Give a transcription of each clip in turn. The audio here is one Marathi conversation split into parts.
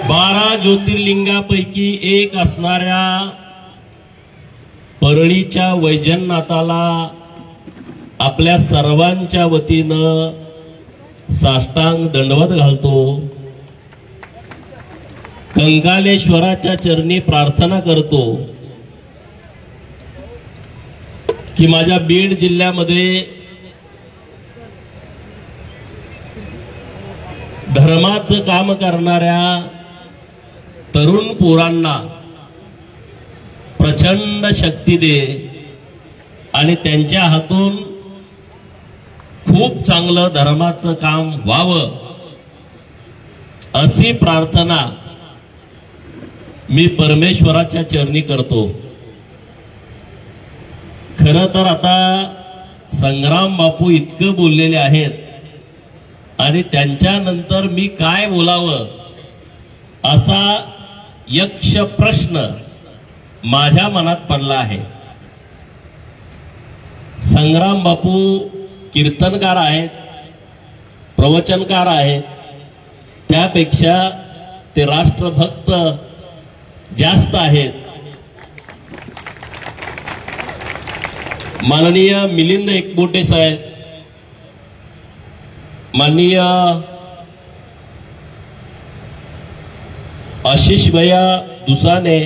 12 ज्योतिर्लिंगापैकी एक असणाऱ्या परळीच्या वैजनाथाला आपल्या सर्वांच्या वतीनं साष्टांग दंडवत घालतो। कंकालेश्वराच्या चरणी प्रार्थना करतो की माझ्या बीड जिल्ह्यामध्ये धर्माचं काम करणाऱ्या तरुण पोरांना प्रचंड शक्ती दे आणि त्यांच्या हातून खूप चांगलं धर्माचं काम व्हावं अशी प्रार्थना मी परमेश्वराच्या चरणी करतो। खरं तर आता संग्राम बापू इतकं बोललेले आहेत आणि त्यांच्यानंतर मी काय बोलावं असा यक्ष प्रश्न माझ्या मनात पडला आहे। संग्राम बापू कीर्तनकार आहेत, प्रवचनकार आहेत, त्यापेक्षा ते राष्ट्रभक्त जास्त आहेत। माननीय मिलिंद एकबोटे साहेब, माननीय आशिष भैया दुसाने,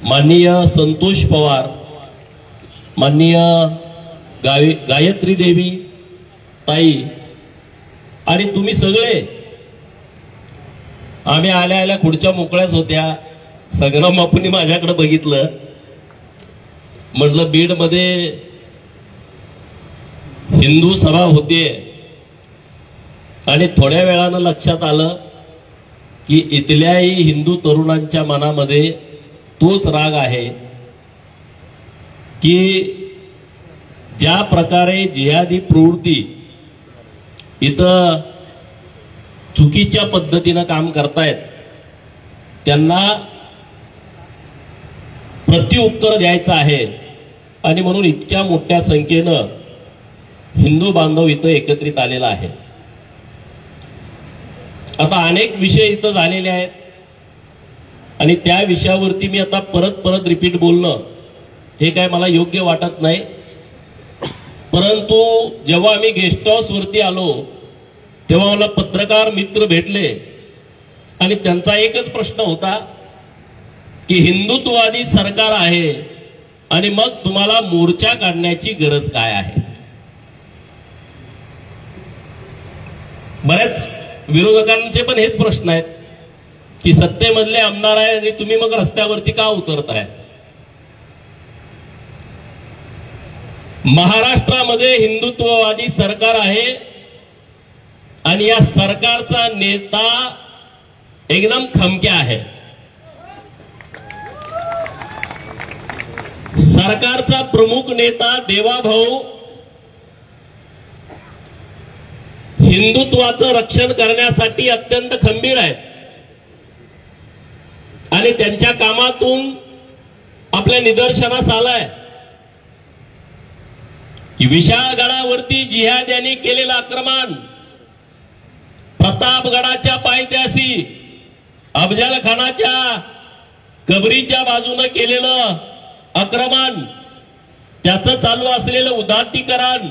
माननीय संतोष पवार, माननीय गायत्री देवी ताई आणि तुम्ही सगळे, आम्ही आल्या आल्या खुर्च्या मोकळ्याच होत्या। संग्राम बापूंनी माझ्याकडे बघितलं, म्हटलं बीड मध्ये हिंदू सभा होतीये आणि थोड्या वेळानं लक्षात आलं की इथल्याही हिंदू तरुणांच्या मनामध्ये तोच राग आहे की ज्या प्रकारे जिहादी प्रवृत्ती इथं चुकीच्या पद्धतीनं काम करतायत त्यांना प्रत्युत्तर द्यायचं आहे आणि म्हणून इतक्या मोठ्या संख्येनं हिंदू बांधव इथं एकत्रित आलेला आहे। आता अनेक विषय इथं झालेले आहेत आणि त्या विषयावरती मी आता परत रिपीट बोलणं हे काय मला योग्य वाटत नाही। परंतु जेव्हा आम्ही गेस्ट हाऊस वरती आलो तेव्हा मला पत्रकार मित्र भेटले आणि त्यांचा एकच प्रश्न होता की हिंदुत्ववादी सरकार आहे आणि मग तुम्हाला मोर्चा काढण्याची गरज काय आहे। बऱ्याच विरोधकांचे पण हेच प्रश्न आहेत की सत्तेमधले आमदार आहे आणि तुम्ही मग रस्त्यावरती का उतरताय। महाराष्ट्रामध्ये हिंदुत्ववादी सरकार आहे आणि या सरकारचा नेता एकदम खमक्या आहे। सरकारचा प्रमुख नेता देवाभाऊ हिंदुत्वाचं रक्षण करण्यासाठी अत्यंत खंबीर आहेत आणि त्यांच्या कामातून आपल्या निदर्शनास आलाय की विशाळगडावरती जिहाद्यांनी केलेलं आक्रमण, प्रतापगडाच्या पायथ्याशी अफजल खानाच्या कबरीच्या बाजूने केलेलं आक्रमण, त्याचं चालू असलेलं उदात्तीकरण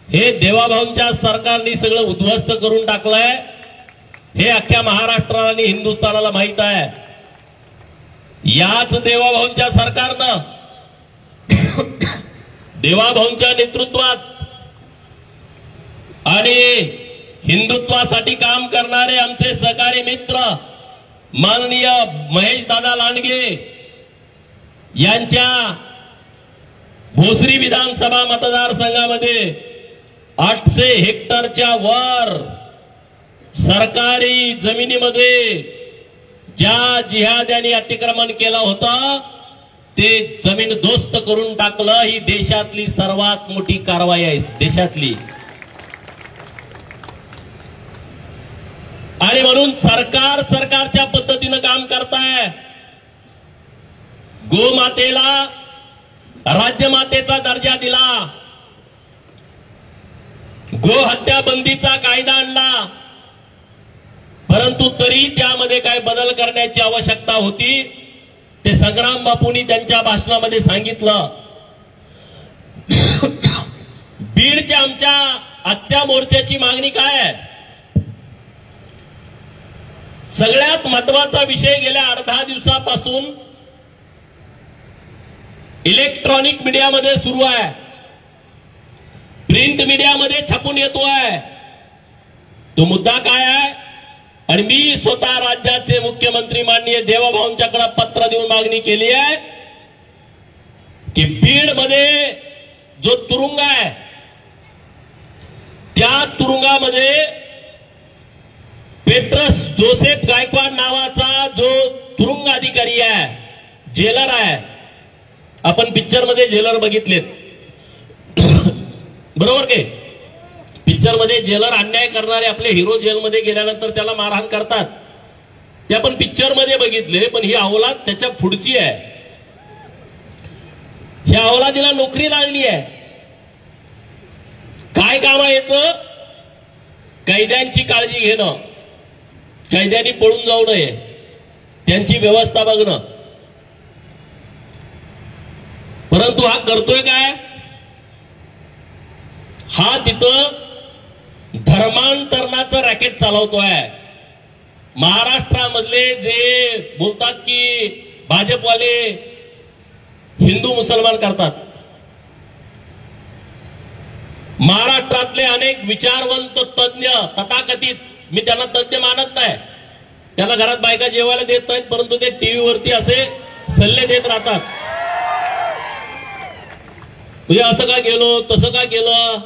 हे देवाभाऊंच्या सरकारने सगळं उद्ध्वस्त करून टाकलंय। हे अख्ख्या महाराष्ट्राला आणि हिंदुस्थानाला माहित आहे। याच देवाभाऊंच्या सरकारनं देवाभाऊंच्या नेतृत्वात आणि हिंदुत्वासाठी काम करणारे आमचे सहकारी मित्र माननीय महेश दादा लांडगे यांच्या भोसरी विधानसभा मतदारसंघामध्ये 800 हेक्टरच्या वर सरकारी जमिनीमध्ये ज्या जिहाद्यांनी अतिक्रमण केलं होतं ते जमीन दोस्त करून टाकलं। ही देशातली सर्वात मोठी कारवाई आहे देशातली। आणि म्हणून सरकारच्या पद्धतीनं काम करताय। गोमातेला राज्यमातेचा दर्जा दिला, गो हत्या बंदीचा कायदा आणला, परंतु तरी त्यामध्ये काय बदल करण्याची आवश्यकता होती ते संग्राम बापूंनी त्यांच्या भाषणामध्ये सांगितलं. बीडच्या आमच्या आजच्या मोर्चाची मागणी काय आहे? सगळ्यात महत्वाचा विषय गेल्या 8-10 दिवसापासून इलेक्ट्रॉनिक मीडियामध्ये सुरू आहे, प्रिंट मीडियामध्ये छापून येतोय. तो मुद्दा काय आहे? आणि मी स्वतः राज्याचे मुख्यमंत्री माननीय देवाभाऊंच्याकडे पत्र देऊन मागणी केली आहे की बीड मध्ये जो तुरुंग आहे त्या तुरुंगामध्ये पेट्रस जोसेफ गायकवाड नावाचा जो तुरुंग अधिकारी आहे, जेलर आहे. आपण पिक्चर मध्ये जेलर बघितलेत बरोबर की? पिक्चर मध्ये जेलर अन्याय करणारे आपले हिरो जेलमध्ये गेल्यानंतर त्याला मारहाण करतात, ते आपण पिक्चर मध्ये बघितले. पण ही अवलाद त्याच्या पुढची आहे. ह्या अवलादीला नोकरी लागली आहे. काय काम आहे याचं? कैद्यांची काळजी घेणं, कैद्यांनी पळून जाऊ नये, त्यांची व्यवस्था बघणं. परंतु हा करतोय काय? हा तिथं धर्मांतरणाचं रॅकेट चालवतोय. महाराष्ट्रामधले जे बोलतात की भाजपवाले हिंदू मुसलमान करतात, महाराष्ट्रातले अनेक विचारवंत तज्ञ तथाकथित, मी त्यांना तज्ञ मानत नाही, त्यांना घरात बायका जेवायला देत नाहीत, परंतु ते टीव्हीवरती असे सल्ले देत राहतात. म्हणजे असं का गेलो, तसं का केलं,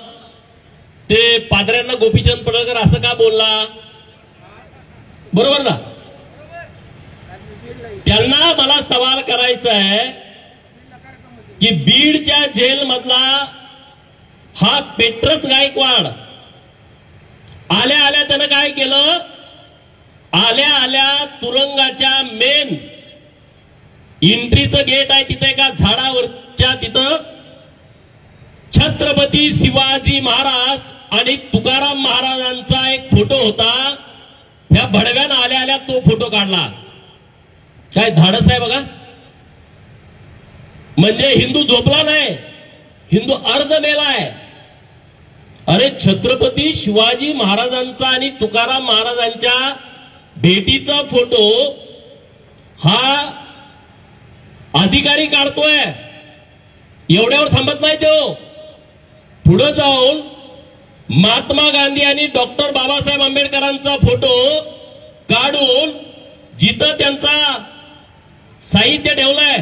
ते पादऱ्यांना गोपीचंद पडळकर असं का बोलला, बरोबर ना? त्यांना मला सवाल करायचा आहे की बीडच्या जेल मधला हा पेट्रस गायकवाड आल्या आल्या त्यानं काय केलं? आल्या आल्या तुरुंगाच्या मेन एंट्रीचं गेट आहे तिथे एका झाडावरच्या तिथं छत्रपती शिवाजी महाराज आणि तुकाराम महाराजांचा एक फोटो होता. ह्या भडव्यानं आल्या आल्या तो फोटो काढला. काय धाडस आहे बघा. म्हणजे हिंदू झोपला नाही, हिंदू अर्ध मेलाय. अरे छत्रपती शिवाजी महाराजांचा आणि तुकाराम महाराजांच्या भेटीचा फोटो हा अधिकारी काढतोय. एवढ्यावर थांबत नाही तो, पुढे जाऊन महात्मा गांधी आणि डॉक्टर बाबासाहेब आंबेडकरांचा फोटो काढून जिथं त्यांचा साहित्य ठेवलंय,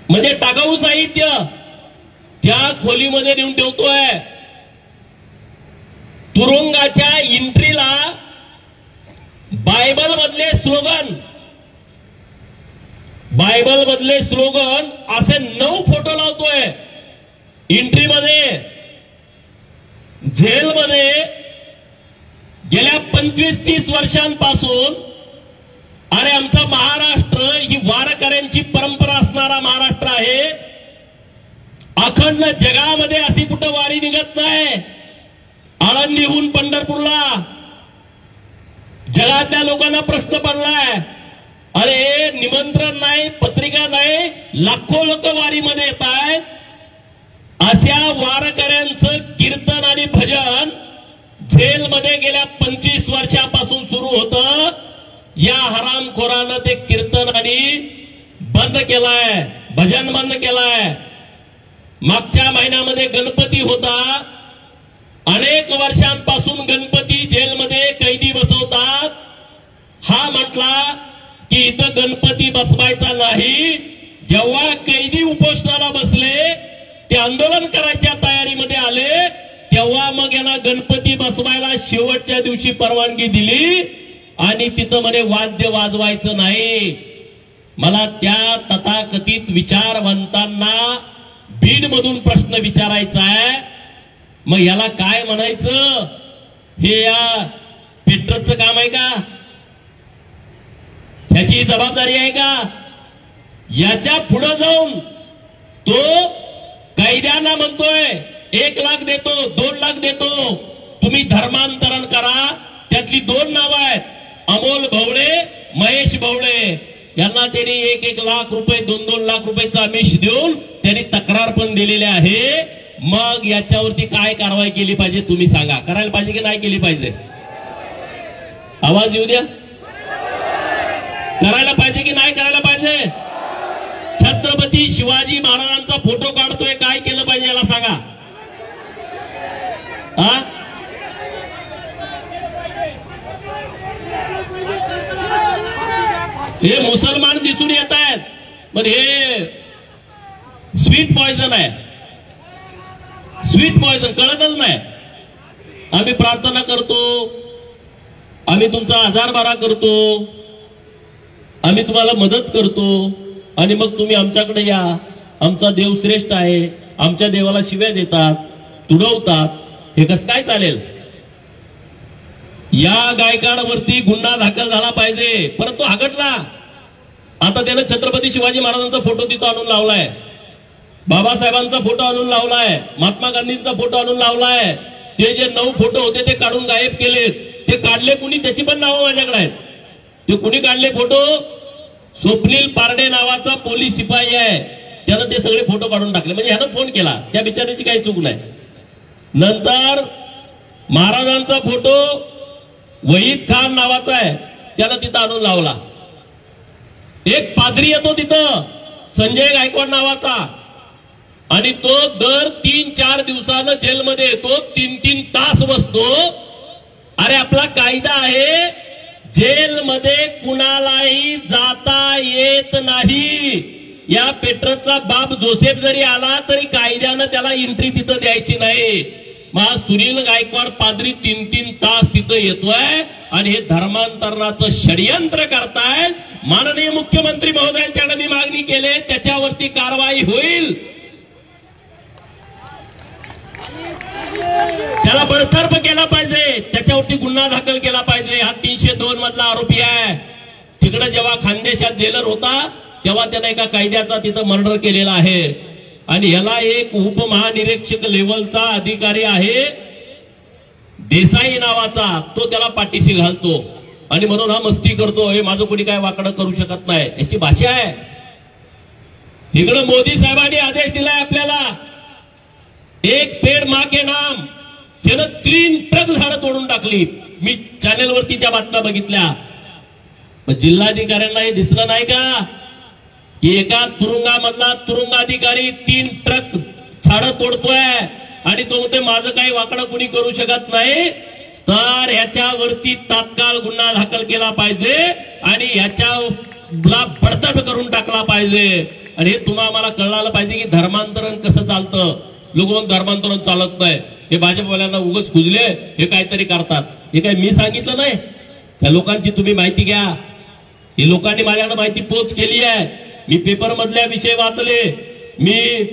म्हणजे टाकाऊ साहित्य, त्या खोलीमध्ये नेऊन ठेवतोय. तुरुंगाच्या एंट्रीला बायबल मधले स्लोगन असे 9 फोटो लावतोय एंट्री मध्ये. जेलमध्ये गेल्या 25-30 वर्षांपासून, अरे आमचा महाराष्ट्र ही वारकऱ्यांची परंपरा असणारा महाराष्ट्र आहे. अखंड जगामध्ये अशी कुठं वारी निघत नाही. आळंदीहून पंढरपूरला जगातल्या लोकांना प्रश्न पडलाय, अरे निमंत्रण नाही, पत्रिका नाही, लाखो लोक वारीमध्ये येत आहेत. अशा वारकऱ्यांचं कीर्तन आणि भजन जेलमध्ये गेल्या 25 वर्षापासून सुरू होतं. या हरामखोरानं ते कीर्तन आणि बंद केलाय, भजन बंद केलाय. मागच्या महिन्यामध्ये गणपती होता. अनेक वर्षांपासून गणपती जेलमध्ये कैदी बसवतात. हा म्हटला की इथं गणपती बसवायचा नाही. जेव्हा कैदी उपोषणाला बसले, ते आंदोलन करायच्या तयारीमध्ये आले, तेव्हा मग यांना गणपती बसवायला शेवटच्या दिवशी परवानगी दिली आणि तिथं म्हणे वाद्य वाजवायचं नाही. मला त्या तथाकथित विचारवंतांना बीड मधून प्रश्न विचारायचा आहे, मग याला काय म्हणायचं? हे या पेट्रोलचं काम आहे का? त्याची जबाबदारी आहे का? याच्या पुढे जाऊन तो कैद्यांना म्हणतोय 1 लाख देतो, 2 लाख देतो, तुम्ही धर्मांतरण करा. त्यातले दोन नावं आहेत, अमोल भवळे, महेश भवळे. यांना त्यांनी 1-1 लाख रुपये 2-2 लाख रुपयाचा आमिष देऊन त्यांनी तक्रार पण दिलेली आहे. मग याच्यावरती काय कारवाई केली पाहिजे तुम्ही सांगा. करायला पाहिजे की नाही केली पाहिजे? आवाज येऊ द्या. करायला पाहिजे की नाही करायला पाहिजे? छत्रपती शिवाजी महाराजांचा फोटो काढतोय, काय केलं पाहिजे याला सांगा. हा, हे मुसलमान दिसून येत आहेत, पण हे स्वीट पॉइझन आहे. स्वीट पॉइझन कळतच नाही. आम्ही प्रार्थना करतो, आम्ही तुमचा आजार बरा करतो, आम्ही तुम्हाला मदत करतो, आणि मग तुम्ही आमच्याकडे या, आमचा देव श्रेष्ठ आहे, आमच्या देवाला शिव्या देतात, तुडवतात. हे कसं काय चालेल? या गायकांवरती गुन्हा दाखल झाला पाहिजे. परंतु हगटला. आता त्यानं छत्रपती शिवाजी महाराजांचा फोटो तिथं आणून लावलाय, बाबासाहेबांचा फोटो आणून लावलाय, महात्मा गांधींचा फोटो आणून लावलाय. ते जे 9 फोटो होते ते काढून गायब केलेत. ते काढले कुणी त्याची पण नावं माझ्याकडे आहेत. ते कुणी काढले फोटो? स्वप्नील पारडे नावाचा पोलीस शिपाई आहे, त्यानं ते सगळे फोटो काढून टाकले. म्हणजे ह्यानं फोन केला, त्या बिचाऱ्याची काही चूक नाही. नंतर महाराजांचा फोटो वहीद खान नावाचा आहे, त्यानं तिथं आणून लावला. एक पादरी येतो तिथं, संजय गायकवाड नावाचा, आणि तो दर 3-4 दिवसानं जेलमध्ये येतो, 3-3 तास बसतो. अरे आपला कायदा आहे, जेलमध्ये कुणालाही जाता येत नाही. या पेट्रोलचा बाप जोसेफ जरी आला तरी कायद्यानं त्याला एंट्री तिथं द्यायची नाही. मग सुनील गायकवाड पादरी 3-3 तास तिथं येतोय आणि हे धर्मांतरणाचं षडयंत्र करतायत. माननीय मुख्यमंत्री महोदयांच्याकडे मी मागणी केली, त्याच्यावरती कारवाई होईल. त्याला बडतर्फ केला पाहिजे, त्याच्यावरती गुन्हा दाखल केला पाहिजे. हा 302 मधला आरोपी आहे. तिकडे जेव्हा खानदेशात जेलर होता तेव्हा त्याने एका कायद्याचा तिथं मर्डर केलेला आहे. आणि ह्याला एक उपमहानिरीक्षक लेवलचा अधिकारी आहे देसाई नावाचा, तो त्याला पाठीशी घालतो आणि म्हणून हा मस्ती करतो, हे माझं कोणी काय वाकडं करू शकत नाही, याची भाषा आहे. इकडं मोदी साहेबांनी आदेश दिलाय आपल्याला, एक पेड़ मां के नाम. त्यानं 3 ट्रक झाडं तोडून टाकली. मी चॅनेलवरती त्या बातम्या बघितल्या. जिल्हाधिकाऱ्यांना हे दिसलं नाही का की एका तुरुंगामधला तुरुंगाधिकारी 3 ट्रक झाडं तोडतोय आणि तो म्हणते माझं काही वाकडं कुणी करू शकत नाही. तर ह्याच्यावरती तात्काळ गुन्हा दाखल केला पाहिजे आणि ह्याच्याला बडतर्फ करून टाकला पाहिजे. आणि हे तुम्हाला कळलं पाहिजे की धर्मांतरण कसं चालतं. लोक धर्मांतरण चालत नाही, हे भाजपवाल्यांना उगाच खुजले, हे काहीतरी करतात. हे काय मी सांगितलं नाही, त्या लोकांची तुम्ही माहिती घ्या. हे लोकांनी माझ्याकडे माहिती पोच केली आहे. मी पेपर मधल्या विषय वाचले, मी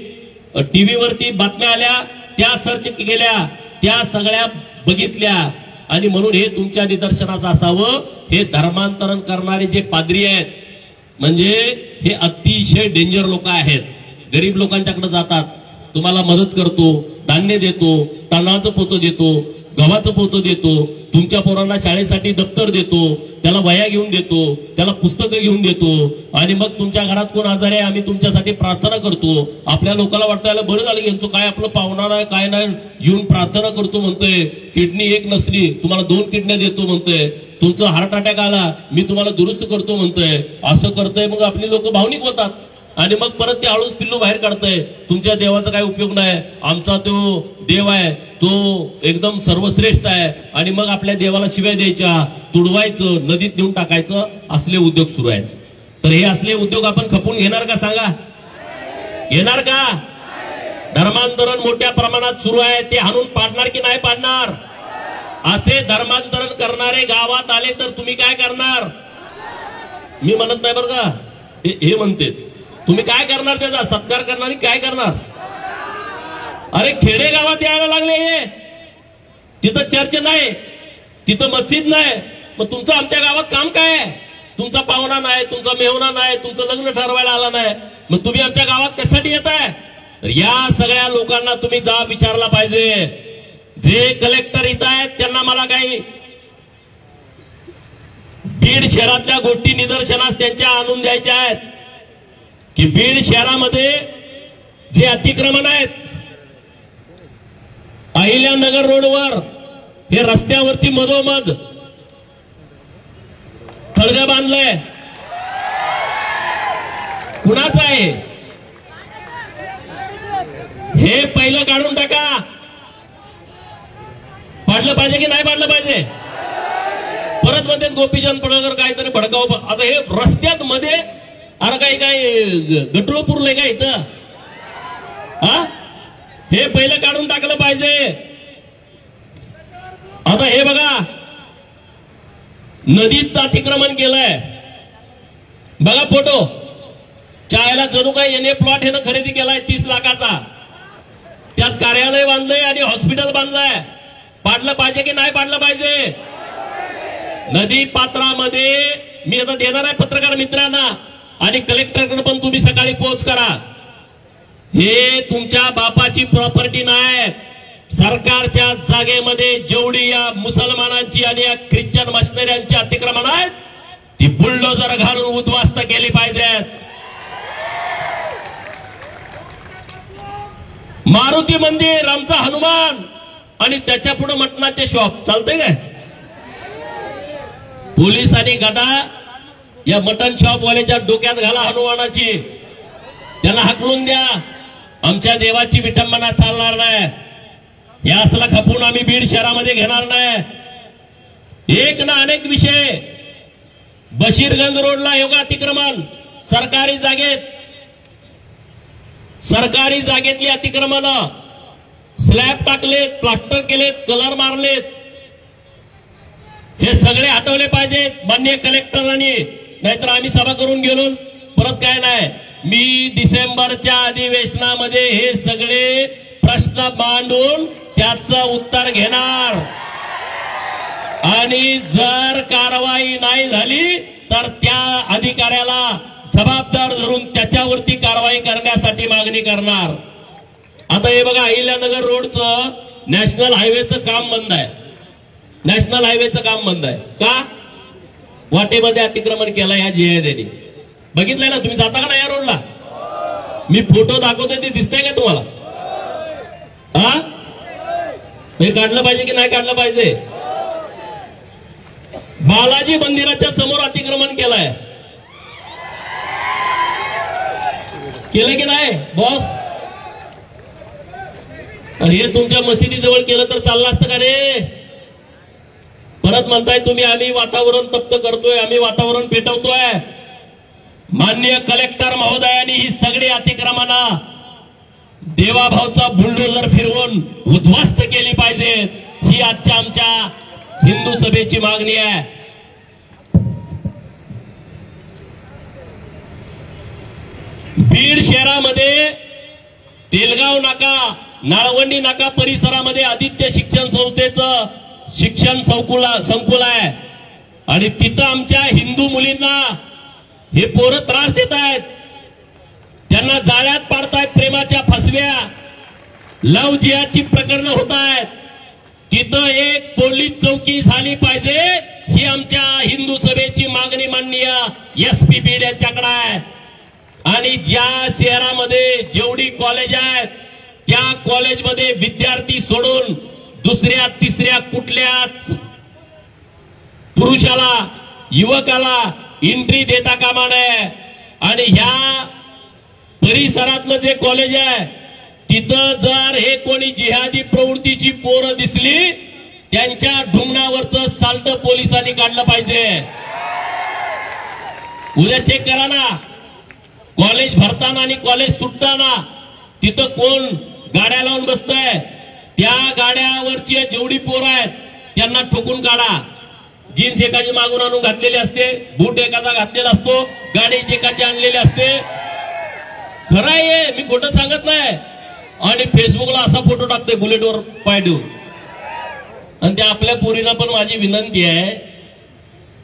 टीव्हीवरती बातम्या आल्या त्या सर्च केल्या, त्या सगळ्या बघितल्या. आणि म्हणून हे तुमच्या निदर्शनास असावं, हे धर्मांतरण करणारे जे पाद्री आहेत म्हणजे हे अतिशय डेंजर लोक आहेत. गरीब लोकांच्याकडे जातात, तुम्हाला मदत करतो, धान्य देतो, तांदळाचं पोतं देतो, गव्हाचं पोतं देतो, तुमच्या पोरांना शाळेसाठी दप्तर देतो, त्याला वह्या घेऊन देतो, त्याला पुस्तकं घेऊन देतो. आणि मग तुमच्या घरात कोण आजार आहे आम्ही तुमच्यासाठी प्रार्थना करतो. आपल्या लोकांना वाटायला बरं झालं यांचं काय आपलं पाहुणार आहे काय नाही, येऊन प्रार्थना करतो म्हणतोय. किडनी एक नसली तुम्हाला 2 किडन्या देतो म्हणतोय, तुमचं हार्ट अटॅक आला मी तुम्हाला दुरुस्त करतो म्हणतोय. असं करतोय, मग आपली लोक भावनिक होतात आणि मग परत ते हळूच पिल्लू बाहेर काढतंय. तुमच्या देवाचा काही उपयोग नाही, आमचा तो देव आहे तो एकदम सर्वश्रेष्ठ आहे. आणि मग आपल्या देवाला शिव्या द्यायच्या, तुडवायचं, नदीत नेऊन टाकायचं, असले उद्योग सुरू आहेत. तर हे असले उद्योग आपण खपून घेणार का सांगा? घेणार का? धर्मांतरण मोठ्या प्रमाणात सुरू आहे, ते हाणून पाडणार की नाही पाडणार? असे धर्मांतरण करणारे गावात आले तर तुम्ही काय करणार? मी म्हणत नाही बरं का, हे म्हणते. तुम्ही काय करणार? त्याचा सत्कार करणार काय करणार? अरे खेडे गावात यायला लागले, हे तिथं चर्च नाही, तिथं मस्जिद नाही, मग तुमचं आमच्या गावात काम काय आहे? तुमचा पाहुणा नाही, तुमचा मेहुणा नाही, तुमचं लग्न ठरवायला आला नाही, मग तुम्ही आमच्या गावात कशासाठी येत आहे? या सगळ्या लोकांना तुम्ही जाब विचारला पाहिजे. जे कलेक्टर इथं आहेत त्यांना मला काही बीड शहरातल्या गोष्टी निदर्शनास त्यांच्या आणून द्यायच्या आहेत की बीड शहरामध्ये जे अतिक्रमण आहेत अहिल्यानगर रोडवर हे रस्त्यावरती मधोमध थडगं बांधलंय, कुणाचं आहे हे पहिलं काढून टाका. पाडलं पाहिजे की नाही पाडलं पाहिजे? परत म्हणतात गोपीचंद पडळकर काहीतरी भडकाव. आता हे रस्त्यात मध्ये अरे काही गटुळ पुरलंय का इथं? हा, हे पहिलं काढून टाकलं पाहिजे. आता हे बघा, नदीत अतिक्रमण केलंय बघा फोटो. चायला जणू काही एनए प्लॉट हे खरेदी केलाय 30 लाखाचा. त्यात कार्यालय बांधलंय आणि हॉस्पिटल बांधलंय. पाडलं पाहिजे की नाही पाडलं पाहिजे? नदी पात्रामध्ये मी आता देणार आहे पत्रकार मित्रांना आणि कलेक्टरकडे पण तुम्ही सकाळी पोहोच करा. हे तुमच्या बापाची प्रॉपर्टी नाही. सरकारच्या जागेमध्ये जेवढी या मुसलमानांची आणि या ख्रिश्चन मशिनऱ्यांची अतिक्रमण आहेत ती बुलडोजर घालून उद्ध्वस्त केली पाहिजेत. मारुती मंदिर, आमचा हनुमान आणि त्याच्या पुढे मटणाचे शॉप चालतंय काय? पोलीस आणि गदा या मटन शॉप वाल्याच्या डोक्यात घाला हनुमानाची, त्याला हाकलून द्या. आमच्या देवाची विठंबना चालणार नाही. या असला खपून आम्ही बीड शहरामध्ये घेणार नाही. एक ना अनेक विषय. बशीरगंज रोडला योगा अतिक्रमण सरकारी जागेत, सरकारी जागेतली अतिक्रमण, स्लॅब टाकलेत, प्लास्टर केलेत, कलर मारलेत. हे सगळे हटवले पाहिजेत माननीय कलेक्टरांनी, नाहीतर आम्ही सभा करून गेलो परत काय नाही. मी डिसेंबरच्या अधिवेशनामध्ये हे सगळे प्रश्न मांडून त्याचं उत्तर घेणार आणि जर कारवाई नाही झाली तर त्या अधिकाऱ्याला जबाबदार धरून त्याच्यावरती कारवाई करण्यासाठी मागणी करणार. आता हे बघा, अहिल्यानगर रोडचं नॅशनल हायवेचं काम बंद आहे. नॅशनल हायवेचं काम बंद आहे का? वाटेमध्ये अतिक्रमण केलं या जीआयडीने. बघितलंय ना तुम्ही? जाता का ना या रोडला? मी फोटो दाखवतोय, ते दिसतंय का तुम्हाला? हा, हे काढलं पाहिजे की नाही काढलं पाहिजे? बालाजी मंदिराच्या समोर अतिक्रमण केलंय, केलं की नाही बॉस? आणि हे तुमच्या मशिदीजवळ केलं तर चाललं असतं का रे? परत म्हणताय तुम्ही आम्ही वातावरण तप्त करतोय, आम्ही वातावरण पेटवतोय. माननीय कलेक्टर महोदयांनी ही सगळी अतिक्रमणं देवाभावचा बुलडोजर फिरवून उद्ध्वस्त केली पाहिजे. ही आजच्या आमच्या हिंदू सभेची मागणी आहे. बीड शहरामध्ये तेलगाव नाका, नाळवंडी नाका परिसरामध्ये आदित्य शिक्षण संस्थेचं शिक्षण संकुल आहे आणि तिथं आमच्या हिंदू मुलींना हे पोरं त्रास देत आहेत. त्यांना जाळ्यात पाडतायत, प्रेमाच्या फसव्या, लव जिहादची प्रकरणं होत आहेत. तिथं एक पोलीस चौकी झाली पाहिजे, ही आमच्या हिंदू सभेची मागणी माननीय SP बीड यांच्याकडे आहे. आणि ज्या शहरामध्ये जेवढी कॉलेज आहेत त्या कॉलेजमध्ये विद्यार्थी सोडून दुसऱ्या तिसऱ्या कुठल्याच पुरुषाला, युवकाला एंट्री देता कामा नये. आणि ह्या परिसरातलं जे कॉलेज आहे तिथं जर हे कोणी जिहादी प्रवृत्तीची पोरं दिसली त्यांच्या ढुंगणावरचं साल्ट पोलिसांनी काढलं पाहिजे. उद्या चेक करा ना, कॉलेज भरताना आणि कॉलेज सुटताना तिथं कोण गाड्या लावून बसतंय. त्या गाड्यावरची जेवढी पोरं आहेत त्यांना ठोकून काढा. जीन्स एकाची मागून आणून घातलेली असते, बूट एकाचा घातलेला असतो, गाडी एकाची आणलेली असते. खरं आहे, मी खोटं सांगत नाही. आणि फेसबुकला असा फोटो टाकतोय बुलेटवर पाय ठेवून. आणि त्या आपल्या पोरीला पण माझी विनंती आहे,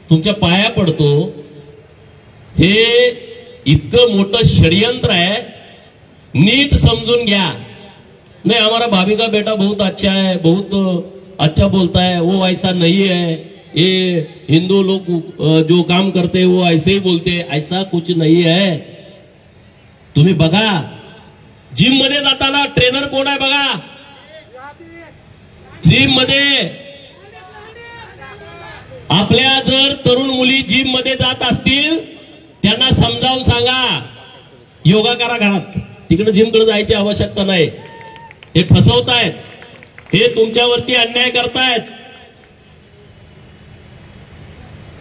तुमच्या पाया पडतो, हे इतकं मोठं षडयंत्र आहे, नीट समजून घ्या. नहीं हमारा भाभी का बेटा बहुत अच्छा है, बहुत अच्छा बोलता है, वो ऐसा नहीं है, ये हिंदू लोग जो काम करते हैं वो ऐसे ही बोलते, ऐसा कुछ नहीं है। तुम्ही बघा जिम मध्ये जाताना ट्रेनर कोण आहे बघा, जिम मध्ये आपल्या जर तरुण मुली जिम मध्ये जात असतील त्यांना समजावून सांगा योगा करा घरात, तिकडे जिम कडे जायची आवश्यकता नाही। हे फसवतायत, हे तुमच्यावरती अन्याय करतायत।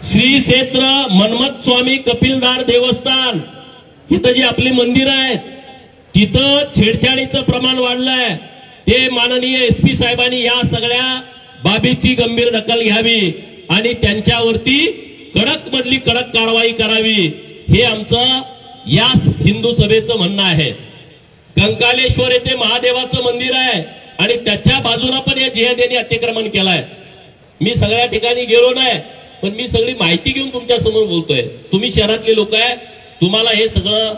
श्री क्षेत्र मन्मथ स्वामी कपिलदार देवस्थान इथं जी आपली मंदिर आहेत तिथं छेडछाडीचं प्रमाण वाढलंय। ते माननीय एसपी साहेबांनी या सगळ्या बाबीची गंभीर दखल घ्यावी आणि त्यांच्यावरती कडक मधली कडक कारवाई करावी, हे आमचं या हिंदू सभेचं म्हणणं आहे। कंकालेश्वर येथे महादेवाचं मंदिर आहे आणि त्याच्या बाजूला पण या जिहाद्यांनी अतिक्रमण केलंय। मी सगळ्या ठिकाणी गेलो नाही, पण मी सगळी माहिती घेऊन तुमच्या समोर बोलतोय। तुम्ही शहरातले लोक आहे, तुम्हाला हे सगळं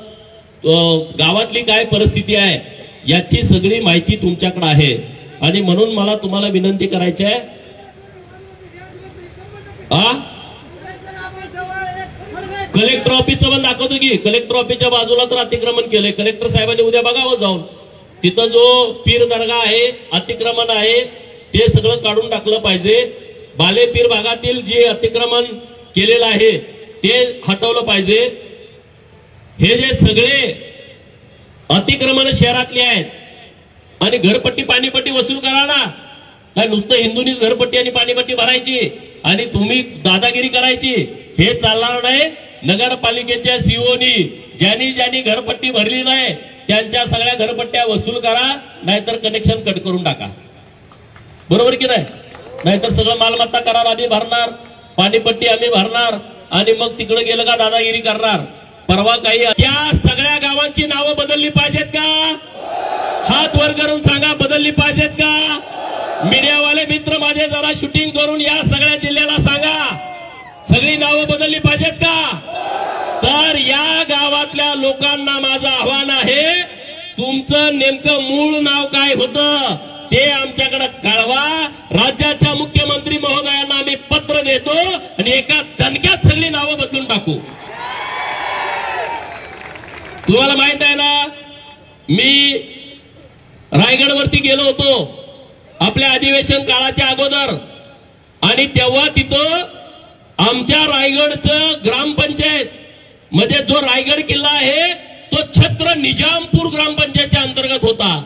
गावातली काय परिस्थिती आहे याची सगळी माहिती तुमच्याकडे आहे आणि म्हणून मला तुम्हाला विनंती करायची आहे, कलेक्टर ऑफिसचं पण दाखवतो की कलेक्टर ऑफिसच्या बाजूला तर अतिक्रमण केलंय। कलेक्टर साहेबांनी उद्या बघावं जाऊन, तिथं जो पीर दर्गा आहे अतिक्रमण आहे ते सगळं काढून टाकलं पाहिजे। बालेपीर भागातील जे अतिक्रमण केलेलं आहे ते हटवलं पाहिजे। हे जे सगळे अतिक्रमण शहरातले आहेत आणि घरपट्टी पाणीपट्टी वसूल करा ना, काय नुसतं हिंदूंनीच घरपट्टी आणि पाणीपट्टी भरायची आणि तुम्ही दादागिरी करायची, हे चालणार नाही। नगरपालिकेच्या सीओनी ज्यांनी ज्यांनी घरपट्टी भरली नाही त्यांच्या सगळ्या घरपट्ट्या वसूल करा, नाहीतर कनेक्शन कट करून टाका, बरोबर की नाही? नाहीतर सगळं मालमत्ता करार आम्ही भरणार, पाणीपट्टी आम्ही भरणार आणि मग तिकडे गेलं का दादागिरी करणार। परवा काही त्या सगळ्या गावांची नावं बदलली पाहिजेत का? हात वर करून सांगा, बदलली पाहिजेत का? मीडियावाले मित्र माझे जरा शूटिंग करून या सगळ्या जिल्ह्याला सांगा, सगळी नावं बदलली पाहिजेत का? तर या गावातल्या लोकांना माझं आव्हान आहे, तुमचं नेमकं मूळ नाव काय होतं ते आमच्याकडे कळवा। राज्याच्या मुख्यमंत्री महोदयांना आम्ही पत्र देतो आणि एका दणक्यात सगळी नावं बदलून टाकू। तुम्हाला माहित आहे ना, मी रायगडवरती गेलो होतो आपल्या अधिवेशन काळाच्या अगोदर आणि तेव्हा तिथं आमच्या रायगडचं ग्रामपंचायत म्हणजे जो रायगड किल्ला आहे तो छत्र निजामपूर ग्रामपंचायतच्या अंतर्गत होता।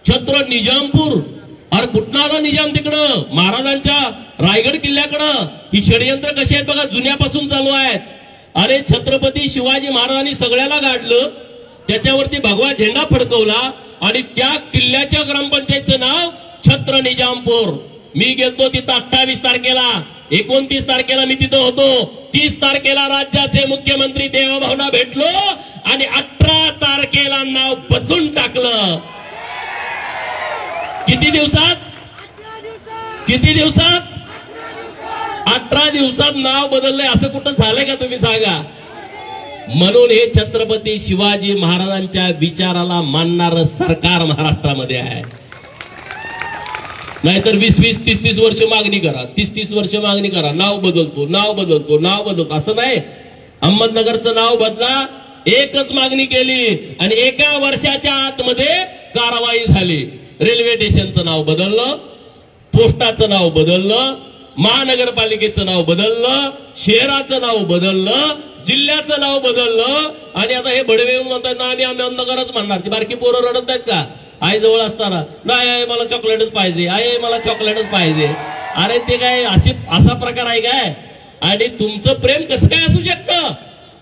छत्र निजामपूर, अरे कुठं आला निजाम तिकडं महाराजांच्या रायगड किल्ल्याकडं। ही षडयंत्र कशी आहेत बघा, जुन्यापासून चालू आहेत। अरे छत्रपती शिवाजी महाराजांनी सगळ्याला गाडलं, त्याच्यावरती भगवा झेंडा फडकवला आणि त्या किल्ल्याच्या ग्रामपंचायतचं नाव छत्र निजामपूर। मी गेलतो तिथं 28 तारखेला, 29 तारखेला मी तिथं होतो, 30 तारखेला राज्याचे मुख्यमंत्री देवभावना भेटलो आणि 18 तारखेला नाव बदलून टाकलं। किती दिवसात? किती दिवसात? 18 दिवसात नाव बदललंय, असं कुठं झालंय का तुम्ही सांगा? म्हणून हे छत्रपती शिवाजी महाराजांच्या विचाराला मानणारं सरकार महाराष्ट्रामध्ये आहे। नाहीतर 20-20, 30-30 वर्ष मागणी करा, 30-30 वर्ष मागणी करा, नाव बदलतो, नाव बदलतो, नाव बदलतो, असं नाही। अहमदनगरचं नाव बदला, एकच मागणी केली आणि एका वर्षाच्या आतमध्ये कारवाई झाली। रेल्वे स्टेशनचं नाव बदललं, पोस्टाचं नाव बदललं, महानगरपालिकेचं नाव बदललं, शहराचं नाव बदललं, जिल्ह्याचं नाव बदललं आणि आता हे बडवे येऊन म्हणतात ना आम्ही अहमदनगरच म्हणणार। ती बारकी पोरं रडत आहेत का आई जवळ असताना? नाही आई मला चॉकलेटच पाहिजे, आई मला चॉकलेटच पाहिजे। अरे ते काय असा प्रकार आहे काय? आणि तुमचं प्रेम कसं काय असू शकतं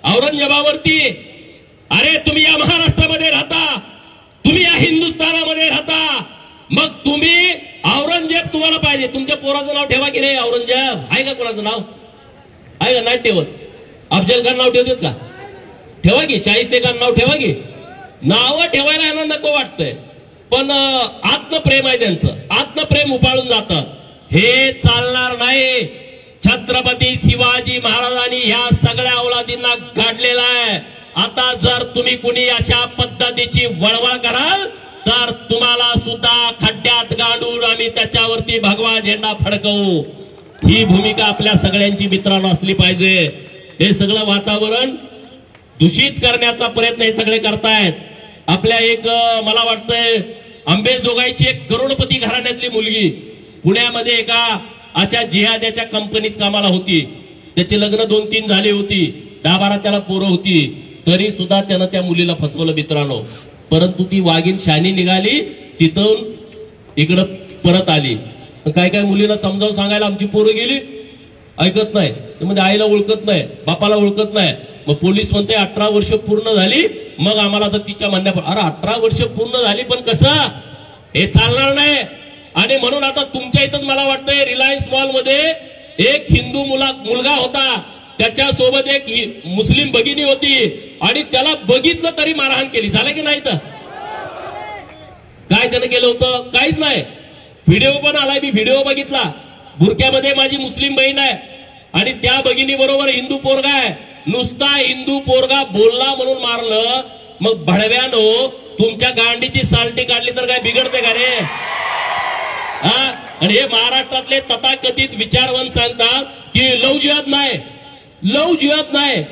औरंगजेबावरती? अरे तुम्ही या महाराष्ट्रामध्ये राहता, तुम्ही या हिंदुस्थानामध्ये राहता, मग तुम्ही औरंगजेब तुम्हाला पाहिजे, तुमच्या पोराचं नाव ठेवा की नाही औरंगजेब? आहे का कोणाचं नाव? आहे का? नाही ठेवत। अफजल खान नाव ठेवतात का? ठेवा की। शाहिस्ते खान नाव ठेवा की। नावं ठेवायला यांना नको वाटतंय, पण आत्मप्रेम आहे त्यांचं, आत्मप्रेम उपाळून जातं। हे चालणार नाही। छत्रपती शिवाजी महाराजांनी ह्या सगळ्या औलादींना गाडलेला आहे। आता जर तुम्ही कुणी अशा पद्धतीची वळवळ कराल तर तुम्हाला सुद्धा खड्ड्यात गाडून आम्ही त्याच्यावरती भगवा झेंडा फडकवू। ही भूमिका आपल्या सगळ्यांची मित्रांनो असली पाहिजे। हे सगळं वातावरण दूषित करण्याचा प्रयत्न हे सगळे करतायत। आपल्या एक मला वाटतंय अंबेजोगाईची एक करोडपती घराण्यातली मुलगी पुण्यामध्ये एका अशा जिहाद्याच्या कंपनीत कामाला होती। त्याचे लग्न 2-3 झाले होती, 10-12 त्याला पोरं होती, तरी सुद्धा त्यानं त्या मुलीला फसवलं मित्रांनो। परंतु ती वाघीण शानी निघाली, तिथून इकडं परत आली। काय काय मुलीला समजावून सांगायला आमची पोरं गेली, ऐकत नाही, म्हणजे आईला ओळखत नाही, बापाला ओळखत नाही। मग पोलीस म्हणते 18 वर्ष पूर्ण झाली, मग आम्हाला तर तिच्या म्हणण्या अरे 18 वर्ष पूर्ण झाली पण कसं, हे चालणार नाही। आणि म्हणून आता तुमच्या इथं मला वाटतंय रिलायन्स मॉल मध्ये एक हिंदू मुलगा होता, त्याच्यासोबत एक मुस्लिम भगिनी होती आणि त्याला बघितलं तरी मारहाण केली। झालं की नाही? तर काय त्यानं केलं होतं? काहीच नाही। व्हिडिओ पण आलाय, मी व्हिडिओ बघितला। बुरक्यामध्ये माझी मुस्लिम बहीण आहे आणि त्या भगिनी बरोबर हिंदू पोरगा आहे, नुसता हिंदू पोरगा बोलला म्हणून मारलं। मग भडव्यानो तुमच्या गांडीची साल्टी काढली तर काय बिघडते का रे? आणि हे महाराष्ट्रातले तथाकथित विचारवंत सांगतात की लव जिहाद नाही, लव जिहाद नाही।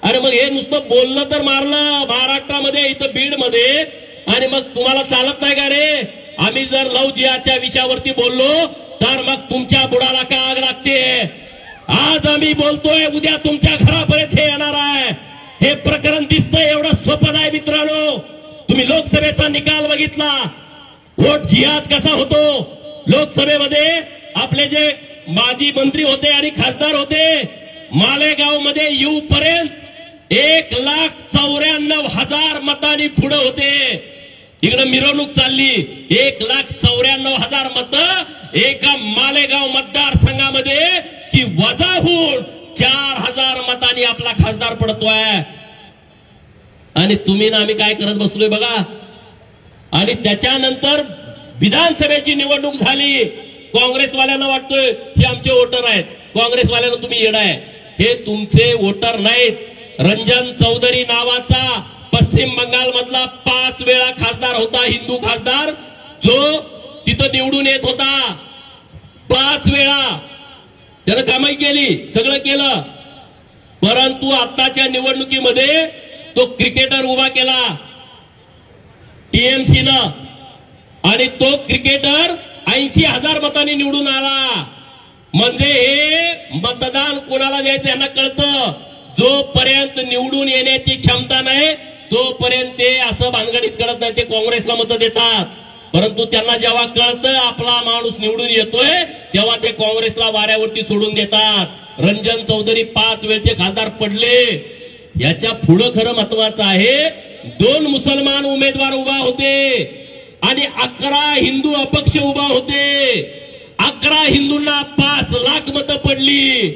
अरे मग हे नुसतं बोललं तर मारलं महाराष्ट्रामध्ये, इथं बीड मध्ये, आणि मग तुम्हाला चालत नाही का रे? आम्ही जर लव जिहादच्या विषयावरती बोललो तर मग तुमच्या बुडाला का आग लागते? आज आम्ही बोलतोय, उद्या तुमच्या घरापर्यंत हे येणार आहे। हे प्रकरण दिसतंय, एवढं सोपं नाही मित्रांनो। तुम्ही लोकसभेचा निकाल बघितला, वोट जिहाद कसा होतो। लोकसभेमध्ये आपले जे माजी मंत्री होते आणि खासदार होते, मालेगाव मध्ये येऊपर्यंत 1,94,000 मतांनी पुढे होते। इकडे मिरवणूक चालली, 1,94,000 मतं एका मालेगाव मतदारसंघामध्ये ती वजा होऊन 4,000 मतांनी आपला खासदार पडतोय। आणि तुम्ही ना आम्ही काय करत बसलोय बघा। आणि त्याच्यानंतर विधानसभेची निवडणूक झाली, काँग्रेसवाल्यांना वाटतोय हे आमचे वोटर आहेत, काँग्रेसवाल्यांना तुम्ही येडाय, हे तुमचे वोटर नाहीत। रंजन चौधरी नावाचा पश्चिम बंगाल मधला 5 वेळा खासदार होता, हिंदू खासदार, जो तिथं निवडून येत होता 5 वेळा। त्यानं कामही केली, सगळं केलं, परंतु आताच्या निवडणुकीमध्ये तो क्रिकेटर उभा केला टीएमसीनं, आणि तो क्रिकेटर 80,000 मतांनी निवडून आला। म्हणजे हे मतदान कोणाला द्यायचं यांना कळतं। जोपर्यंत निवडून येण्याची क्षमता नाही तोपर्यंत ते असं भानगडीत करत नाही, ते काँग्रेसला मतं देतात। परंतु त्यांना जेव्हा कळतं आपला माणूस निवडून येतोय तेव्हा ते काँग्रेसला वाऱ्यावरती सोडून देतात। रंजन चौधरी 5 वेळचे खासदार पडले। याच्या पुढं खरं महत्वाचं आहे, 2 मुसलमान उमेदवार उभा होते आणि 11 हिंदू अपक्ष उभा होते। 11 हिंदूंना 5 लाख मतं पडली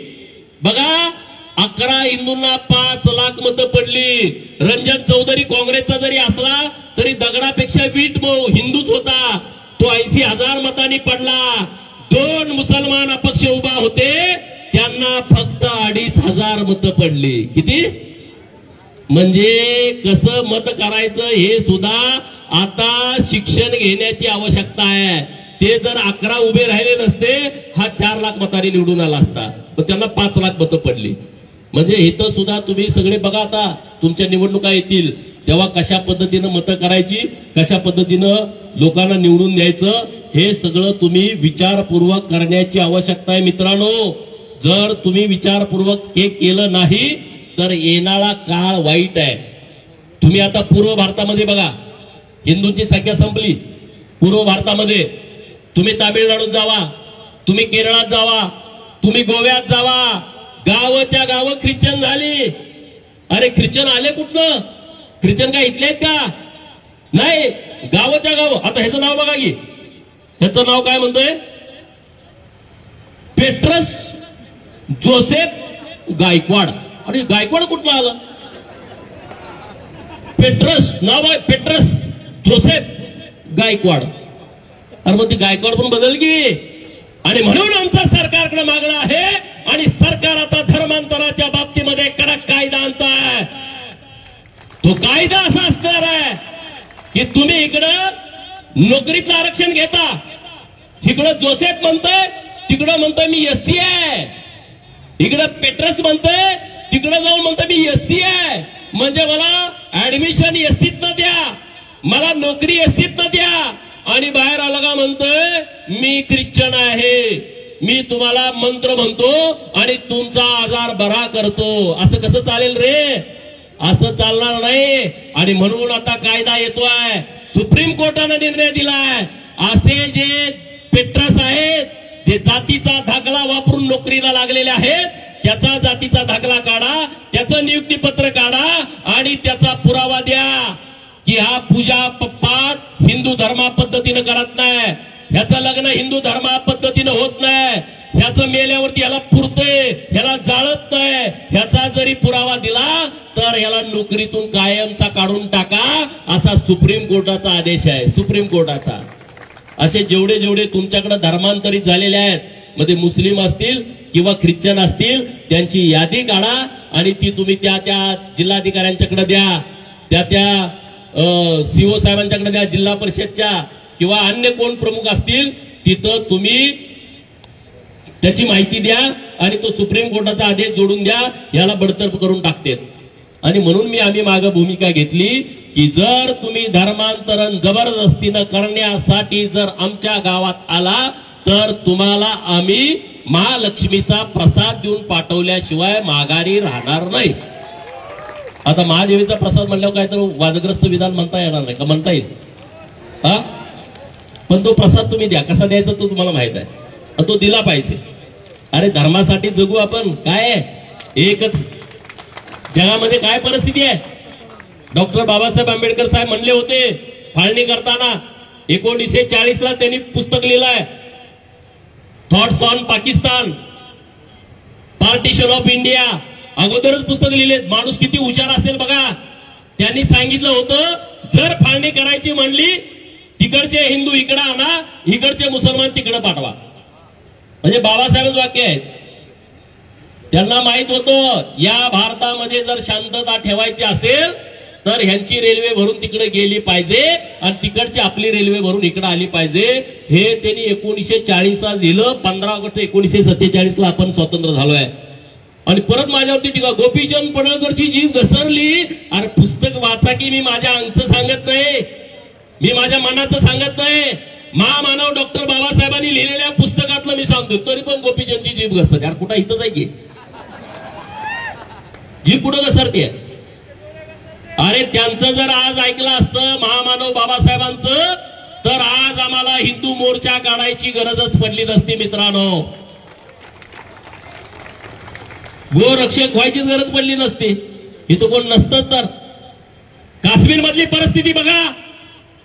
बघा, 11 हिंदूंना 5 लाख मतं पडली। रंजन चौधरी काँग्रेसचा जरी असला तरी दगडापेक्षा वीट मऊ हिंदूच होता, तो 80,000 मतांनी पडला। 2 मुसलमान अपक्ष उभा होते, त्यांना फक्त 2,500 मतं पडली। किती? म्हणजे कसं मत करायचं हे सुद्धा आता शिक्षण घेण्याची आवश्यकता आहे। ते जर 11 उभे राहिले नसते हा 4 लाख मतांनी निवडून आला असता, पण त्यांना 5 लाख मतं पडली। म्हणजे इथं सुद्धा तुम्ही सगळे बघा, आता तुमच्या निवडणुका येतील तेव्हा कशा पद्धतीनं मतं करायची, कशा पद्धतीनं लोकांना निवडून द्यायचं, हे सगळं तुम्ही विचारपूर्वक करण्याची आवश्यकता आहे मित्रांनो। जर तुम्ही विचारपूर्वक हे केलं नाही तर येणारा काळ वाईट आहे। तुम्ही आता पूर्व भारतामध्ये बघा, हिंदूंची संख्या संपली पूर्व भारतामध्ये। तुम्ही तामिळनाडूत जावा, तुम्ही केरळात जावा, तुम्ही गोव्यात जावा, गावच्या गाव ख्रिश्चन झाली। अरे ख्रिश्चन आले कुठनं? ख्रिश्चन काय इथले आहेत का? नाही, गावच्या गाव। आता ह्याचं नाव बघा की, ह्याचं नाव काय म्हणतोय? पेट्रस जोसेफ गायकवाड। अरे गायकवाड कुठलं आलं? पेट्रस नाव आहे, पेट्रस जोसेफ गायकवाड। अरे मग ती गायकवाड पण बदल की। आणि म्हणून आमचा सरकारकडे मागणं आहे, आणि सरकार आता धर्मांतराच्या बाबतीमध्ये कडक कायदा आणताय। तो कायदा असा असणार आहे की तुम्ही इकडं नोकरीतलं आरक्षण घेता, इकडं जोसेफ म्हणतोय तिकडं म्हणतोय मी एससी आहे, इकडं पेट्रस म्हणतोय, तिकडं जाऊन म्हणतोय मी एससी आहे. म्हणजे मला ऍडमिशन एससीत न द्या, मला नोकरी एससीत न द्या, आणि बाहेर आलं का म्हणतोय मी ख्रिश्चन आहे, मी तुम्हाला मंत्र म्हणतो आणि तुमचा आजार बरा करतो. असं कसं चालेल रे? असं चालणार नाही. आणि म्हणून आता कायदा येतोय, सुप्रीम कोर्टाने निर्णय दिलाय, असे जे पेट्रस आहेत, जे जातीचा दाखला वापरून नोकरीला लागलेले आहेत, त्याचा जातीचा दाखला काढा, त्याचं नियुक्तीपत्र काढा आणि त्याचा पुरावा द्या की हा पूजा पाठ हिंदू धर्मा पद्धतीनं करत नाही, ह्याचं लग्न हिंदू धर्मा पद्धतीनं होत नाही, ह्याचं मेल्यावरती ह्याला पुरतंय, ह्याला जाळत नाही, ह्याचा जरी पुरावा दिला तर ह्याला नोकरीतून कायमचा काढून टाका, असा सुप्रीम कोर्टाचा आदेश आहे. सुप्रीम कोर्टाचा. असे जेवढे जेवढे तुमच्याकडे धर्मांतरित झालेले आहेत, मध्ये मुस्लिम असतील किंवा ख्रिश्चन असतील, त्यांची यादी काढा आणि ती तुम्ही त्या त्या जिल्हाधिकाऱ्यांच्याकडे द्या, त्या सीओ साहेबांच्याकडे द्या, जिल्हा परिषदच्या किंवा अन्य कोण प्रमुख असतील तिथं तुम्ही त्याची माहिती द्या आणि तो सुप्रीम कोर्टाचा आदेश जोडून द्या, याला बडतर्फ करून टाकते. आणि म्हणून आम्ही मागे भूमिका घेतली की जर तुम्ही धर्मांतरण जबरदस्तीनं करण्यासाठी जर आमच्या गावात आला तर तुम्हाला आम्ही महालक्ष्मीचा प्रसाद देऊन पाठवल्याशिवाय माघारी राहणार नाही. आता महादेवीचा प्रसाद म्हणल्यावर काय तर वादग्रस्त विधान म्हणता येणार नाही का? म्हणता येईल हा, पण तो प्रसाद तुम्ही द्या. कसा द्यायचा तो तुम्हाला माहित आहे, तो दिला पाहिजे. अरे धर्मासाठी जगू आपण. काय एकच जगामध्ये काय परिस्थिती आहे? डॉक्टर बाबासाहेब आंबेडकर साहेब म्हणले होते फाळणी करताना 1940 ला त्यांनी पुस्तक लिहिलंय, thoughts on Pakistan, partition of India. अगोदरच पुस्तक लिहिले. माणूस किती हुशार असेल बघा. त्यांनी सांगितलं होतं जर फाळणी करायची म्हणली तिकडचे हिंदू इकडे आणा, इकडचे मुसलमान तिकडे पाठवा. म्हणजे बाबासाहेबच वाक्य आहेत. त्यांना माहित होतं या भारतामध्ये जर शांतता ठेवायची असेल तर ह्यांची रेल्वे भरून तिकडे गेली पाहिजे आणि तिकडची आपली रेल्वे भरून इकडे आली पाहिजे. हे त्यांनी 1940 ला लिहिलं. 15 ऑगस्ट 1947 ला आपण स्वतंत्र झालोय. आणि परत माझ्यावरती टीका, गोपीचंद पडळकरची जीभ घसरली. अरे पुस्तक वाचा की, मी माझ्या अंगचं सांगत नाही, मी माझ्या मनाचं सांगत नाही. महामानव डॉक्टर बाबासाहेबांनी लिहिलेल्या पुस्तकातलं मी सांगतो. तरी पण गोपीचंदची जीभ घसरते. यार कुठं इथंच आहे की जीभ कुठं घसरते? अरे त्यांचं जर आज ऐकलं असतं महामानव बाबासाहेबांचं तर आज आम्हाला हिंदू मोर्चा काढायची गरजच पडली नसती मित्रांनो. गोरक्षक व्हायचीच गरज पडली नसती. इथं कोण नसतं. तर काश्मीर मधली परिस्थिती बघा.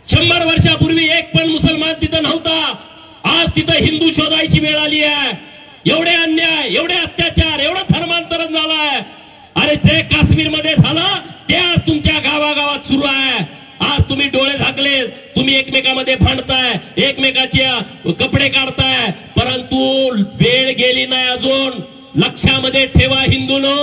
100 वर्षापूर्वी एक पण मुसलमान तिथं नव्हता. आज तिथं हिंदू शोधायची वेळ आली आहे. एवढे अन्याय, एवढे अत्याचार, एवढं धर्मांतरण झालंय. अरे जे काश्मीर मध्ये झालं ते आज तुमच्या गावागावात सुरू आहे. आज तुम्ही डोळे झाकले, तुम्ही एकमेकांमध्ये भांडताय, एकमेकाचे कपडे काढताय, परंतु वेळ गेली नाही अजून. लक्षामध्ये ठेवा हिंदूनो,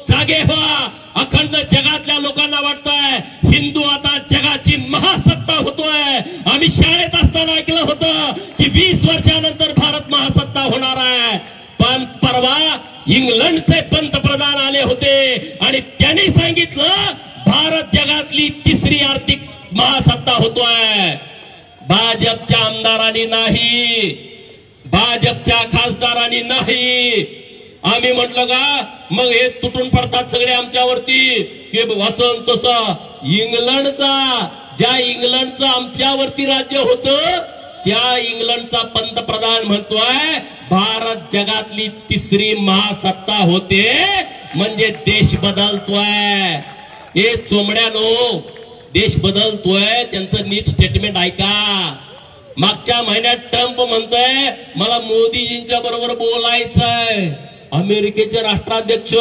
जागे व्हा. अखंड जगातल्या लोकांना वाटतंय हिंदू आता जगाची महासत्ता होतोय. आम्ही शाळेत असताना ऐकलं होतं की 20 वर्षानंतर भारत महासत्ता होणार आहे. पण परवा इंग्लंडचे पंतप्रधान आले होते आणि त्यांनी सांगितलं भारत जगातली 3री आर्थिक महासत्ता होतोय. भाजपच्या आमदारांनी नाही, भाजपच्या खासदारांनी नाही. आम्ही म्हटलं का मग हे तुटून पडतात सगळे आमच्यावरती की असं तसं. ज्या इंग्लंडचं आमच्यावरती राज्य होतं त्या इंग्लंडचा पंतप्रधान म्हणतोय भारत जगातली 3री महासत्ता होते. म्हणजे देश बदलतोय. हे चोमड्यानो देश बदलतोय. त्यांचं नीट स्टेटमेंट ऐका. मागच्या महिन्यात ट्रम्प म्हणतोय मला मोदीजींच्या बरोबर बोलायचंय. अमेरिकेचे राष्ट्राध्यक्ष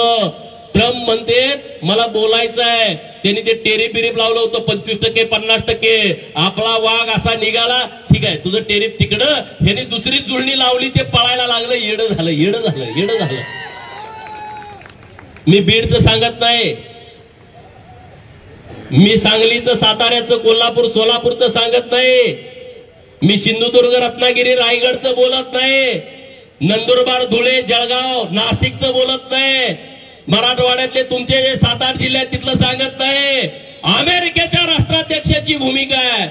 ट्रम्प म्हणते मला बोलायचंय. त्यांनी ते टेरिफ बिरीफ लावलं होतं 25%, 50%. आपला वाघ असा निघाला, ठीक आहे तुझं टेरिफ तिकडं. ह्याने दुसरी जुळणी लावली, ते पळायला लागलं. येडं झालं, येडं झालं, येडं झालं. मी बीडचं सांगत नाही, मी सांगलीचं, साताऱ्याचं, कोल्हापूर, सोलापूरचं सांगत नाही, मी सिंधुदुर्ग, रत्नागिरी, रायगडचं बोलत नाही. नंदुरबार, धुळे, जळगाव, नाशिकचं बोलत नाही, मराठवाड्यातले तुमचे जे 7-8 जिल्हे आहेत तिथलं सांगत नाही. अमेरिकेच्या राष्ट्राध्यक्षाची भूमिका आहे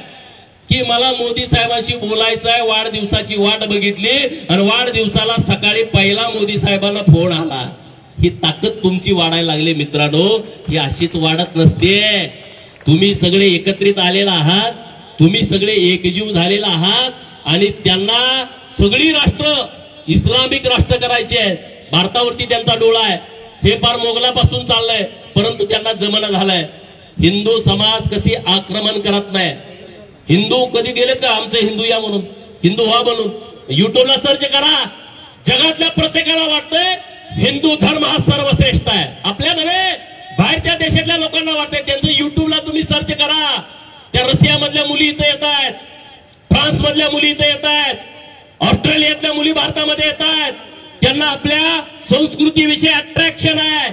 की मला मोदी साहेबांशी बोलायचं आहे. वाढदिवसाची वाट बघितली आणि वाढदिवसाला सकाळी पहिला मोदी साहेबांना फोन आला. ही ताकद तुमची वाढायला लागली मित्रांनो. ही अशीच वाढत नसते. तुम्ही सगळे एकत्रित आलेला आहात, तुम्ही सगळे एकजीव झालेला आहात आणि त्यांना सगळी राष्ट्र इस्लामिक राष्ट्र करायचे आहेत. भारतावरती त्यांचा डोळा आहे. हे फार मोगलापासून चाललंय, परंतु त्यांना जमाना झालाय. हिंदू समाज कशी आक्रमण करत नाही. हिंदू कधी गेलेत का आमचे हिंदू या म्हणून, हिंदू व्हा म्हणून? युट्यूबला सर्च करा. जगातल्या प्रत्येकाला वाटतंय हिंदू धर्म हा सर्वश्रेष्ठ आहे. आपल्या नव्हे, बाहेरच्या देशातल्या लोकांना वाटतंय. त्यांचं युट्यूबला तुम्ही सर्च करा. त्या रशियामधल्या मुली इथं येत आहेत, फ्रान्स मधल्या मुली इथं येत आहेत, ऑस्ट्रेलियातल्या मुली भारतामध्ये येत आहेत. त्यांना आपल्या संस्कृतीविषयी अट्रॅक्शन आहे.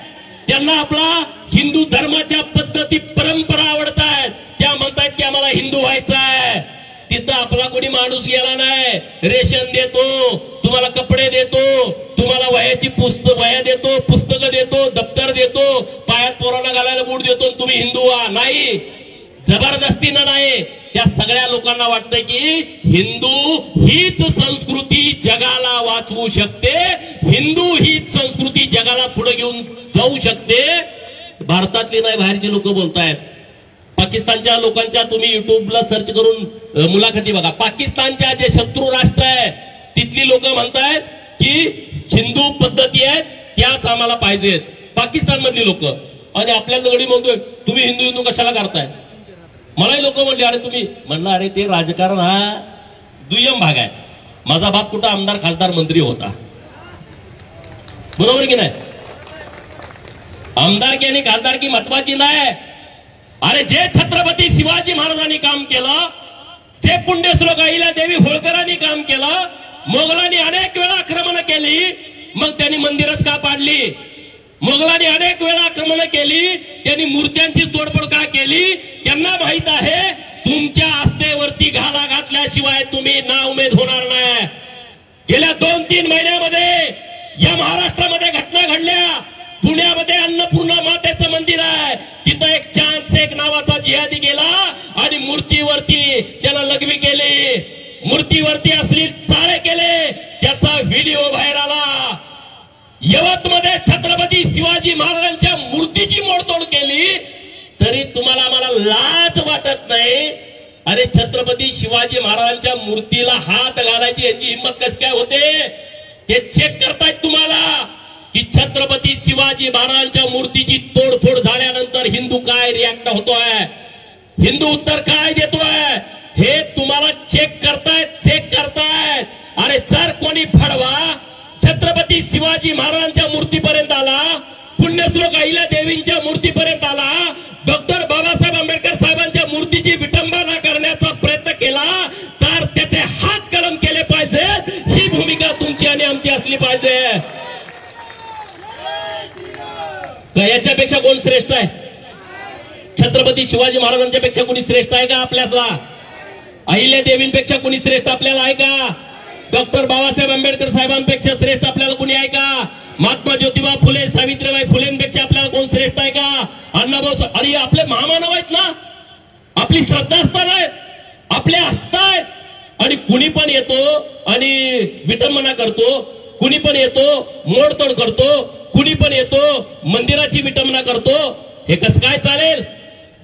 त्यांना आपला हिंदू धर्माच्या पद्धती परंपरा आवडतात. त्या म्हणतात की आम्हाला हिंदू व्हायचं आहे. तिथं आपला कोणी माणूस गेला नाही. रेशन देतो, तुम्हाला कपडे देतो, तुम्हाला वह्याची वह्या देतो, पुस्तकं देतो, दप्तर देतो, पायात पोरांना घालायला बूट देतो, तुम्ही हिंदू व्हा. नाही, जबरदस्तीनं नाही. त्या सगळ्या लोकांना वाटतं की हिंदू हीच संस्कृती जगाला वाचवू शकते, हिंदू हीच संस्कृती जगाला पुढे घेऊन जाऊ शकते. भारतातली नाही, बाहेरचे लोक बोलतायत. पाकिस्तानच्या लोकांच्या तुम्ही युट्यूबला सर्च करून मुलाखती बघा. पाकिस्तानच्या जे शत्रू राष्ट्र आहे तिथली लोक म्हणतायत की हिंदू पद्धती आहेत त्याच आम्हाला पाहिजेत, पाकिस्तान मधली लोक. आणि आपल्या दगडी म्हणतोय तुम्ही हिंदू हिंदू कशाला करताय. मलाही लोक म्हणले अरे तुम्ही, म्हणलं अरे ते राजकारण हा दुय्यम भाग आहे. माझा बाप कुठं आमदार खासदार मंत्री होता, बरोबर की नाही? आमदारकी आणि खासदारकी महत्वाची नाही. अरे जे छत्रपती शिवाजी महाराजांनी काम केलं, जे पुण्यश्लोक अहिल्यादेवी होळकरांनी काम केलं, मोगलांनी अनेक वेळा आक्रमण केली, मग त्यांनी मंदिरच का पाडली? मोगलांनी अनेक वेळा आक्रमण केली, त्यांनी मूर्त्यांची तोडफोड का केली? त्यांना माहित आहे तुमच्या आस्थेवरती घाला घातल्याशिवाय तुम्ही नाउमेद होणार नाही. गेल्या 2-3 महिन्यामध्ये या महाराष्ट्रामध्ये घटना घडल्या. पुण्यामध्ये अन्नपूर्णा मातेचं मंदिर आहे, तिथं एक चांद शेख नावाचा जिहादी गेला आणि मूर्तीवरती त्याला लघवी केली, मूर्तीवरती अश्लील चाळे केले, त्याचा व्हिडिओ बाहेर आला. यवतमध्ये छत्रपती शिवाजी महाराजांच्या मूर्तीची मोडतोड केली, तरी तुम्हाला मला लाज वाटत नाही. अरे छत्रपती शिवाजी महाराजांच्या मूर्तीला हात घालायची याची हिंमत कशी काय होते? ते चेक करतायत तुम्हाला की छत्रपती शिवाजी महाराजांच्या मूर्तीची तोडफोड झाल्यानंतर हिंदू काय रिॲक्ट होतोय, हिंदू उत्तर काय देतोय, हे तुम्हाला चेक करतायत. अरे जर कोणी फडवा छत्रपती शिवाजी महाराजांच्या मूर्तीपर्यंत आला, पुण्यश्लोक अहिल्यादेवींच्या मूर्तीपर्यंत आला, डॉक्टर बाबासाहेब आंबेडकर साहेबांच्या मूर्तीची विटंबना करण्याचा प्रयत्न केला, तर त्याचे हात कलम केले पाहिजेत. ही भूमिका तुमची आणि आमची असली पाहिजे. याच्यापेक्षा कोण श्रेष्ठ आहे? छत्रपती शिवाजी महाराजांच्या पेक्षा कोणी श्रेष्ठ आहे का आपल्याला? अहिल्यादेवींपेक्षा कोणी श्रेष्ठ आपल्याला आहे का? डॉक्टर बाबासाहेब आंबेडकर साहेबांपेक्षा श्रेष्ठ आपल्याला कोणी आहे का? महात्मा ज्योतिबा फुले, सावित्रीबाई फुलेंपेक्षा आपल्याला कोण श्रेष्ठ आहे का? अण्णाभाऊ, आणि आपले महामानव आहेत ना, आपली श्रद्धास्थान आहेत, आपले आस्था आहेत. आणि कुणी पण येतो आणि विटंबना करतो, कुणी पण येतो मोडतोड करतो, कुणी पण येतो मंदिराची विटंबना करतो. हे कसं काय चालेल?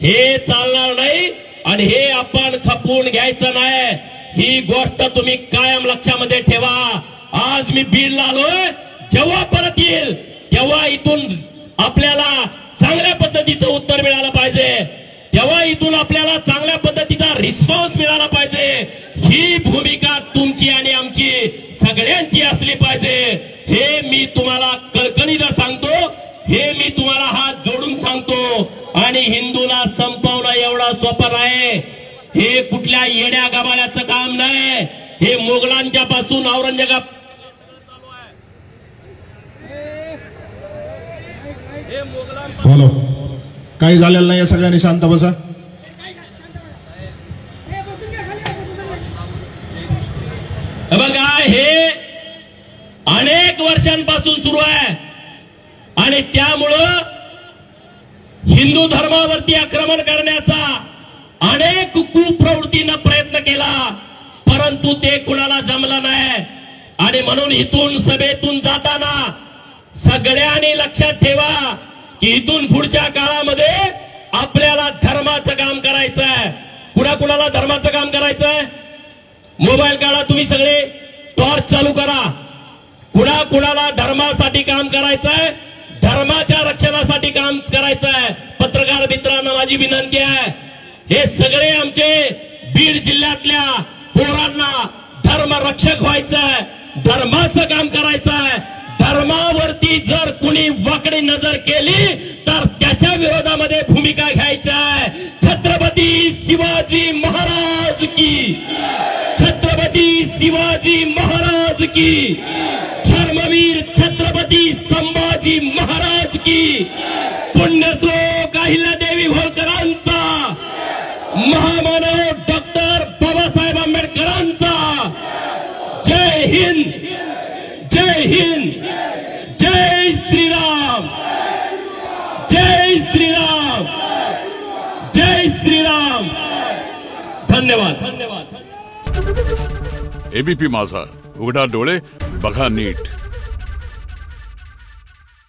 हे चालणार नाही आणि हे आपण खपवून घ्यायचं नाही. ही गोष्ट तुम्ही कायम लक्षामध्ये ठेवा. आज मी बीडला आलोय, जेव्हा परत येईल तेव्हा इथून आपल्याला चांगल्या पद्धतीचं उत्तर मिळालं पाहिजे, तेव्हा इथून आपल्याला चांगल्या पद्धतीचा रिस्पॉन्स मिळाला पाहिजे. ही भूमिका तुमची आणि आमची सगळ्यांची असली पाहिजे. हे मी तुम्हाला कळकळीनं सांगतो, हे मी तुम्हाला हात जोडून सांगतो. आणि हिंदूला संपवणं एवढा सोपं नाही. हे कुठल्या येड्या गबाळ्याचं काम नाही. हे मोगलांच्या पासून औरंगजेब बोलो, काही झालेलं नाही. सगळ्यांनी शांत बसा. बघा, हे पूर्वीपासून सुरू आहे आणि त्यामुळं हिंदू धर्मावरती आक्रमण करण्याचा अनेक कुप्रवृत्तीनं प्रयत्न केला, परंतु ते कुणाला जमलं नाही. आणि म्हणून इथून सभेतून जाताना सगळ्यांनी लक्षात ठेवा की इथून पुढच्या काळामध्ये आपल्याला धर्माचं काम करायचं आहे. कुणाकुणाला धर्माचं काम करायचंय? मोबाईल काढा तुम्ही सगळे, टॉर्च चालू करा. कुणाकुणाला धर्मासाठी काम करायचंय, धर्माच्या रक्षणासाठी काम करायचंय. पत्रकार मित्रांना माझी विनंती आहे, हे सगळे आमचे बीड जिल्ह्यातल्या पोरांना धर्म रक्षक व्हायचंय, धर्माचं काम करायचंय. धर्मावरती जर कुणी वाकडी नजर केली तर त्याच्या विरोधामध्ये भूमिका घ्यायची आहे. छत्रपती शिवाजी महाराज की, छत्रपती शिवाजी महाराज की, धर्मवीर छत्रपती संभाजी महाराज की, पुण्यश्लोक अहिल्यादेवी होळकरांचा, महामानव डॉक्टर बाबासाहेब आंबेडकरांचा. जय हिंद, जय हिंद, जय श्रीराम, जय श्रीराम, जय श्रीराम. धन्यवाद, धन्यवाद. एबीपी माझा, उघडा डोळे बघा नीट.